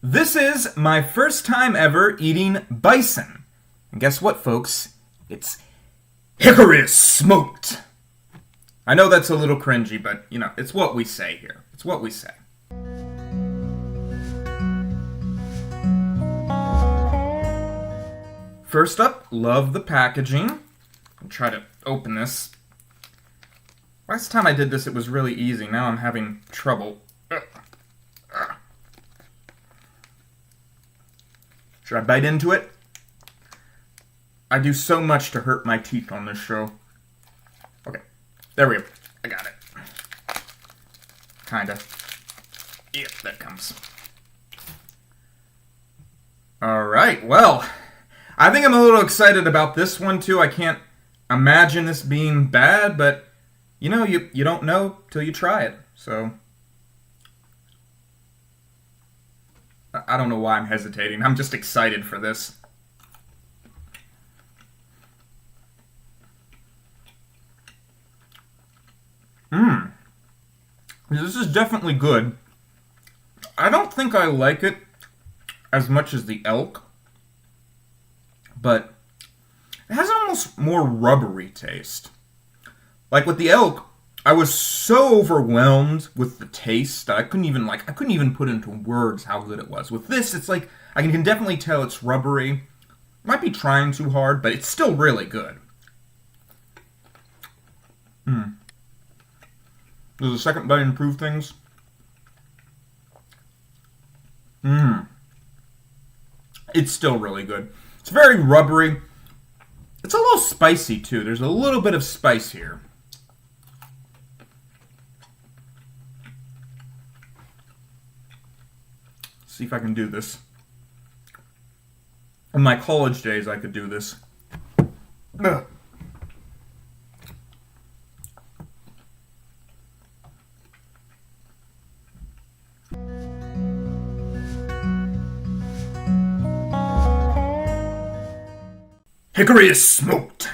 This is my first time ever eating bison. And guess what, folks? It's hickory smoked. I know that's a little cringy, but, it's what we say here. It's what we say. First up, love the packaging. I'll try to open this. Last time I did this, it was really easy. Now I'm having trouble. Should I bite into it? I do so much to hurt my teeth on this show. Okay, there we go. I got it. Kinda. Yep, that comes. Alright, well, I think I'm a little excited about this one too. I can't imagine this being bad, but you don't know till you try it. So I don't know why I'm hesitating. I'm just excited for this. This is definitely good. I don't think I like it as much as the elk, but it has an almost more rubbery taste. Like with the elk, I was so overwhelmed with the taste that I couldn't even put into words how good it was. With this, it's like, I can definitely tell it's rubbery. Might be trying too hard, but it's still really good. Does the second bite improve things? It's still really good. It's very rubbery. It's a little spicy, too. There's a little bit of spice here. See if I can do this. In my college days, I could do this. Ugh. Hickory is smoked.